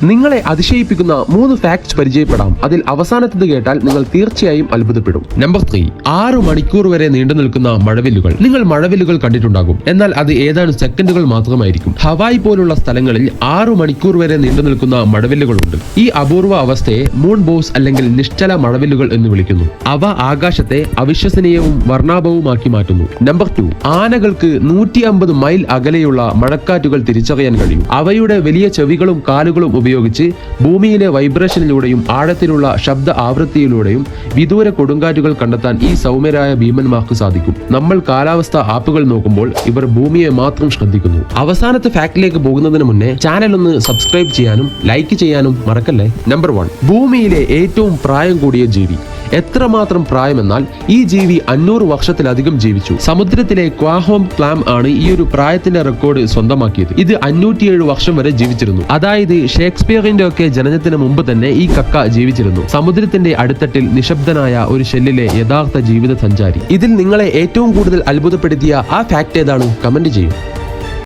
നിങ്ങളെ അതിശയിപ്പിക്കുന്ന 3 ഫാക്ട്സ് പരിചയപ്പെടാം. അതിൽ അവസാനത്തത് കേട്ടാൽ നിങ്ങൾ തീർച്ചയായും അത്ഭുതപ്പെടും. നമ്പർ 3, 6 മണിക്കൂർ വരെ നീണ്ടു നിൽക്കുന്ന മഴവില്ലുകൾ. നിങ്ങൾ മഴവില്ലുകൾ കണ്ടിട്ടുണ്ടാകും, എന്നാൽ അത് ഏതാനും സെക്കൻഡുകൾ മാത്രമായിരിക്കും. ഹവായ് പോലുള്ള സ്ഥലങ്ങളിൽ 6 മണിക്കൂർ വരെ നീണ്ടു നിൽക്കുന്ന മഴവില്ലുകളുണ്ട്. ഈ അപൂർവ അവസ്ഥയെ മൂൺ ബോസ് അല്ലെങ്കിൽ നിശ്ചല മഴവില്ലുകൾ എന്ന് വിളിക്കുന്നു. അവ ആകാശത്തെ അവിശ്വസനീയവും വർണ്ണാഭവുമാക്കി മാറ്റുന്നു. നമ്പർ 2, ആനകൾക്ക് 150 മൈൽ അകലെയുള്ള മഴക്കാറ്റുകൾ തിരിച്ചറിയാൻ കഴിയും. അവയുടെ വലിയ ചെവികളും കാലുകളും ഉപയോഗിച്ച് ഭൂമിയിലെ വൈബ്രേഷനിലൂടെയും ആഴത്തിലുള്ള ശബ്ദ ആവൃത്തിയിലൂടെയും വിദൂര കൊടുങ്കാറ്റുകൾ കണ്ടെത്താൻ ഈ സൗമ്യരായ ഭീമന്മാർക്ക് സാധിക്കും. നമ്മൾ കാലാവസ്ഥ ആപ്പുകൾ നോക്കുമ്പോൾ ഇവർ ഭൂമിയെ മാത്രം ശ്രദ്ധിക്കുന്നു. അവസാനത്തെ ഫാക്ടിലേക്ക് പോകുന്നതിന് മുന്നേ ചാനൽ ഒന്ന് സബ്സ്ക്രൈബ് ചെയ്യാനും ലൈക്ക് ചെയ്യാനും മറക്കല്ലേ. നമ്പർ 1, ഭൂമിയിലെ ഏറ്റവും പ്രായം കൂടിയ ജീവി. എത്രമാത്രം പ്രായമെന്നാൽ ഈ ജീവി 500 വർഷത്തിലധികം ജീവിച്ചു. സമുദ്രത്തിലെ ക്വാഹോം ക്ലാം ആണ് ഈ ഒരു പ്രായത്തിന്റെ റെക്കോർഡ് സ്വന്തമാക്കിയത്. ഇത് 507 വർഷം വരെ ജീവിച്ചിരുന്നു. അതായത് ഷേക്സ്പിയറിന്റെ ഒക്കെ ജനനത്തിന് മുമ്പ് തന്നെ ഈ കക്ക ജീവിച്ചിരുന്നു. സമുദ്രത്തിന്റെ അടിത്തട്ടിൽ നിശബ്ദനായ ഒരു ഷെല്ലിലെ യഥാർത്ഥ ജീവിത സഞ്ചാരി. ഇതിൽ നിങ്ങളെ ഏറ്റവും കൂടുതൽ അത്ഭുതപ്പെടുത്തിയ ആ ഫാക്ട് ഏതാണ്? കമന്റ് ചെയ്യൂ.